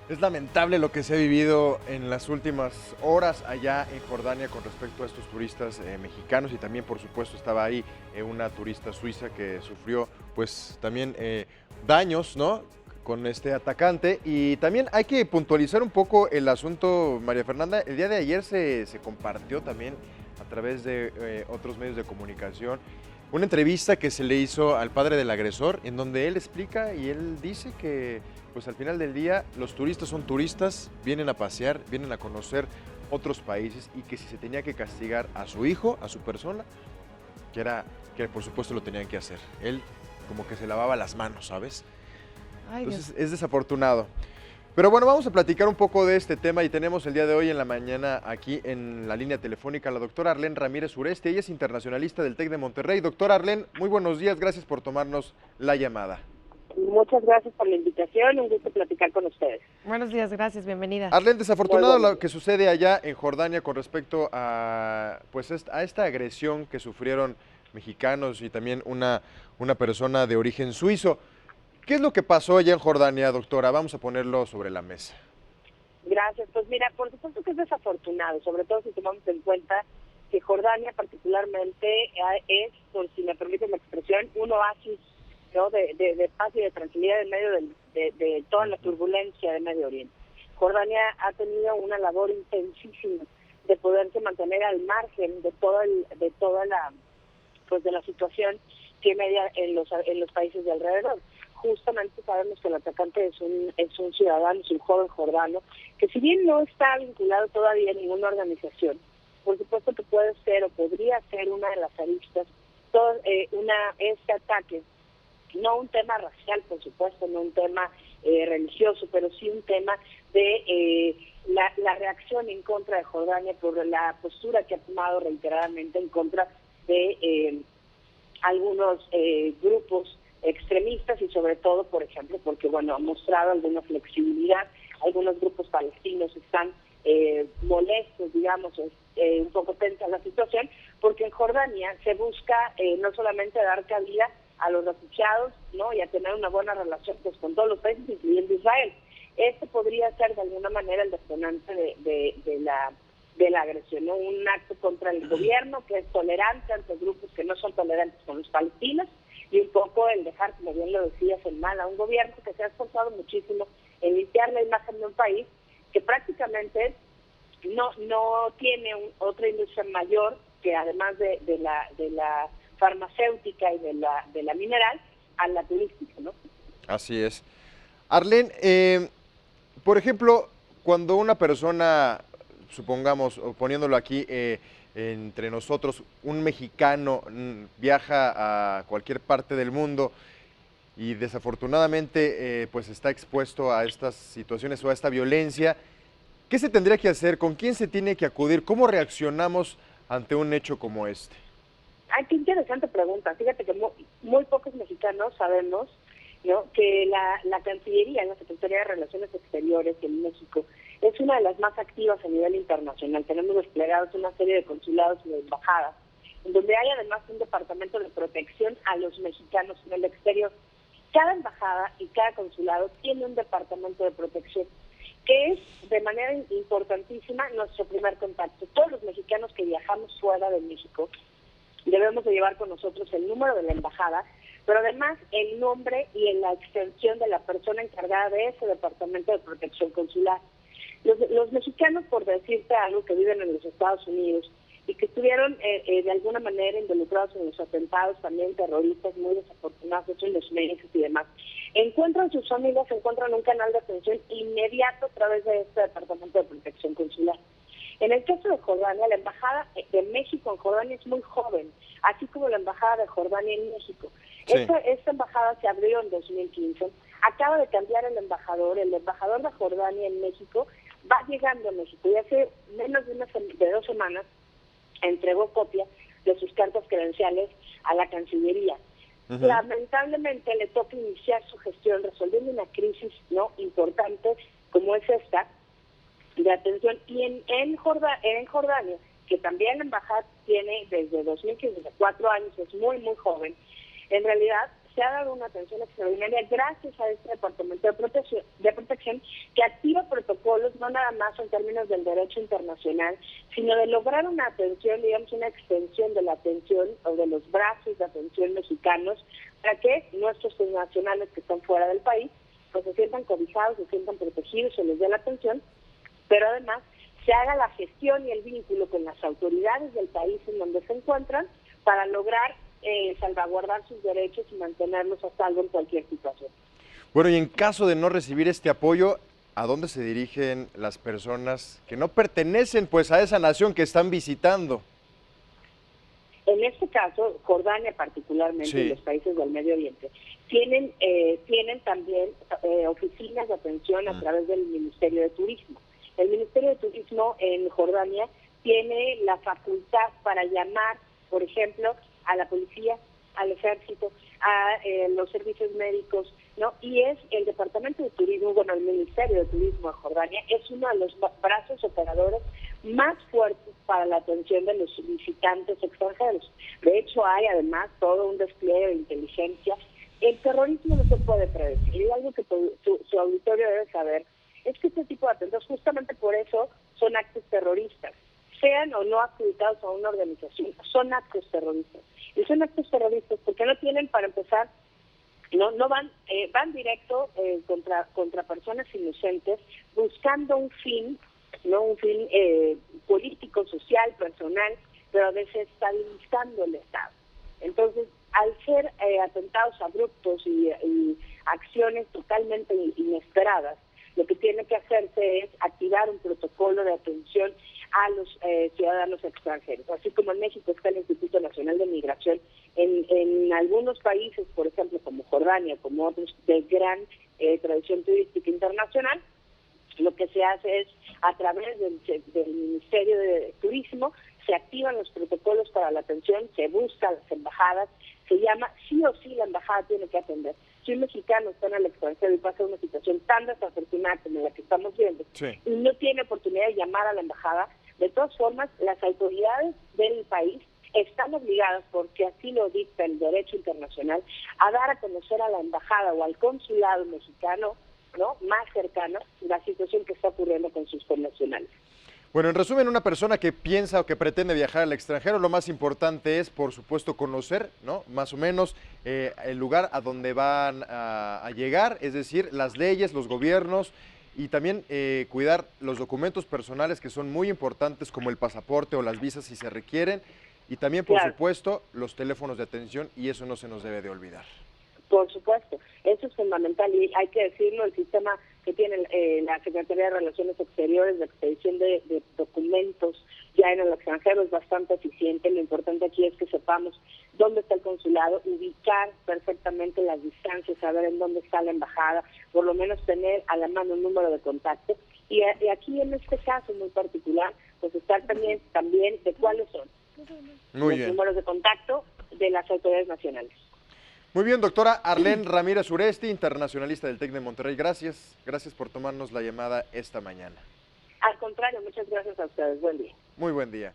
Es lamentable lo que se ha vivido en las últimas horas allá en Jordania con respecto a estos turistas mexicanos y también por supuesto estaba ahí una turista suiza que sufrió pues también daños, ¿no? Con este atacante y también hay que puntualizar un poco el asunto, María Fernanda. El día de ayer se compartió también a través de otros medios de comunicación una entrevista que se le hizo al padre del agresor en donde él explica y él dice que pues al final del día los turistas son turistas, vienen a pasear, vienen a conocer otros países y que si se tenía que castigar a su hijo, a su persona, que por supuesto lo tenían que hacer. Él como que se lavaba las manos, ¿sabes? Ay, Entonces Dios. es desafortunado. Pero bueno, vamos a platicar un poco de este tema y tenemos el día de hoy en la mañana aquí en la línea telefónica a la doctora Arlén Ramírez Uresti. Ella es internacionalista del TEC de Monterrey. Doctora Arlén, muy buenos días, gracias por tomarnos la llamada. Muchas gracias por la invitación, un gusto platicar con ustedes. Buenos días, gracias, bienvenida. Arlén, Muy desafortunado buenos lo días. que sucede allá en Jordania con respecto a, pues, a esta agresión que sufrieron mexicanos y también una persona de origen suizo. ¿Qué es lo que pasó allá en Jordania, doctora? Vamos a ponerlo sobre la mesa. Gracias. Pues mira, por supuesto que es desafortunado, sobre todo si tomamos en cuenta que Jordania particularmente es, por si me permite la expresión, un oasis, ¿no? de paz y de tranquilidad en medio de toda la turbulencia de Medio Oriente. Jordania ha tenido una labor intensísima de poderse mantener al margen de la situación que media en los países de alrededor. Justamente sabemos que el atacante es un ciudadano, es un joven jordano, que si bien no está vinculado todavía a ninguna organización, por supuesto que puede ser o podría ser una de las aristas, este ataque, no un tema racial, por supuesto, no un tema religioso, pero sí un tema de la reacción en contra de Jordania por la postura que ha tomado reiteradamente en contra de algunos grupos extremistas y sobre todo, por ejemplo, porque bueno, ha mostrado alguna flexibilidad, algunos grupos palestinos están molestos, digamos, un poco tensa la situación, porque en Jordania se busca no solamente dar cabida a los refugiados, ¿no? Y a tener una buena relación pues con todos los países, incluyendo Israel. Este podría ser de alguna manera el detonante de la agresión, ¿no? Un acto contra el gobierno que es tolerante ante grupos que no son tolerantes con los palestinos y un poco el dejar, como bien lo decías, en mal a un gobierno que se ha esforzado muchísimo en limpiar la imagen de un país que prácticamente no tiene otra industria mayor que además de la farmacéutica y de la mineral a la turística, ¿no? Así es. Arlén, por ejemplo, cuando una persona, supongamos, o poniéndolo aquí entre nosotros, un mexicano viaja a cualquier parte del mundo y desafortunadamente pues está expuesto a estas situaciones o a esta violencia, ¿qué se tendría que hacer? ¿Con quién se tiene que acudir? ¿Cómo reaccionamos ante un hecho como este? Ay, qué interesante pregunta. Fíjate que muy pocos mexicanos sabemos, ¿no?, que la Cancillería, la Secretaría de Relaciones Exteriores en México, es una de las más activas a nivel internacional. Tenemos desplegados una serie de consulados y de embajadas, en donde hay además un departamento de protección a los mexicanos en el exterior. Cada embajada y cada consulado tiene un departamento de protección, que es de manera importantísima nuestro primer contacto. Todos los mexicanos que viajamos fuera de México debemos de llevar con nosotros el número de la embajada, pero además el nombre y la extensión de la persona encargada de ese departamento de protección consular. Los mexicanos, por decirte algo, que viven en los Estados Unidos y que estuvieron de alguna manera involucrados en los atentados también terroristas muy desafortunados en los medios y demás, encuentran sus familias, encuentran un canal de atención inmediato a través de este departamento de protección consular. En el caso de Jordania, la embajada de México en Jordania es muy joven, así como la embajada de Jordania en México. Sí. Esta embajada se abrió en 2015, acaba de cambiar el embajador de Jordania en México va llegando a México y hace menos de 2 semanas entregó copia de sus cartas credenciales a la Cancillería. Ujú. Lamentablemente le toca iniciar su gestión resolviendo una crisis no importante como es esta de atención y en Jordania, que también la embajada tiene desde 2015, 4 años, es muy muy joven. En realidad se ha dado una atención extraordinaria gracias a este Departamento de Protección que activa protocolos no nada más en términos del derecho internacional, sino de lograr una atención, digamos, una extensión de la atención o de los brazos de atención mexicanos para que nuestros nacionales que están fuera del país pues se sientan cobijados, se sientan protegidos, se les dé la atención, pero además se haga la gestión y el vínculo con las autoridades del país en donde se encuentran para lograr salvaguardar sus derechos y mantenerlos a salvo en cualquier situación. Bueno, y en caso de no recibir este apoyo, ¿a dónde se dirigen las personas que no pertenecen pues a esa nación que están visitando? En este caso, Jordania particularmente, y los países del Medio Oriente, tienen también oficinas de atención a través del Ministerio de Turismo. El Ministerio de Turismo en Jordania tiene la facultad para llamar, por ejemplo, a la policía, al ejército, a los servicios médicos, ¿no? Y es el Departamento de Turismo, bueno, el Ministerio de Turismo de Jordania es uno de los brazos operadores más fuertes para la atención de los visitantes extranjeros. De hecho, hay además todo un despliegue de inteligencia. El terrorismo no se puede predecir, y algo que su auditorio debe saber es que este tipo de atentados, justamente por eso, son actos terroristas. Sean o no acreditados a una organización, son actos terroristas. Y son actos terroristas porque no tienen, para empezar, no van directo contra personas inocentes, buscando un fin, no un fin político, social, personal, pero desestabilizando el Estado. Entonces, al ser atentados abruptos y acciones totalmente inesperadas, lo que tiene que hacerse es activar un protocolo de atención a los ciudadanos extranjeros. Así como en México está el Instituto Nacional de Migración, en algunos países, por ejemplo, como Jordania, como otros de gran tradición turística internacional, lo que se hace es, a través del Ministerio de Turismo, se activan los protocolos para la atención, se buscan las embajadas, se llama, sí o sí la embajada tiene que atender. Si un mexicano está en el extranjero y pasa una situación tan desafortunada como la que estamos viendo, y no tiene oportunidad de llamar a la embajada, de todas formas, las autoridades del país están obligadas, porque así lo dicta el derecho internacional, a dar a conocer a la embajada o al consulado mexicano, ¿no?, más cercano, la situación que está ocurriendo con sus connacionales. Bueno, en resumen, una persona que piensa o que pretende viajar al extranjero, lo más importante es, por supuesto, conocer, ¿no?, más o menos el lugar a donde van a llegar, es decir, las leyes, los gobiernos, y también cuidar los documentos personales que son muy importantes, como el pasaporte o las visas si se requieren, y también, por supuesto, los teléfonos de atención, y eso no se nos debe de olvidar. Por supuesto, eso es fundamental y hay que decirlo, el sistema que tiene la Secretaría de Relaciones Exteriores de expedición de documentos ya en el extranjero es bastante eficiente. Lo importante aquí es que sepamos dónde está el consulado, ubicar perfectamente las distancias, saber en dónde está la embajada, por lo menos tener a la mano un número de contacto. Y aquí en este caso muy particular, pues estar también de cuáles son los números de contacto de las autoridades nacionales. Muy bien, doctora Arlén Ramírez Uresti, internacionalista del TEC de Monterrey. Gracias por tomarnos la llamada esta mañana. Al contrario, muchas gracias a ustedes. Buen día. Muy buen día.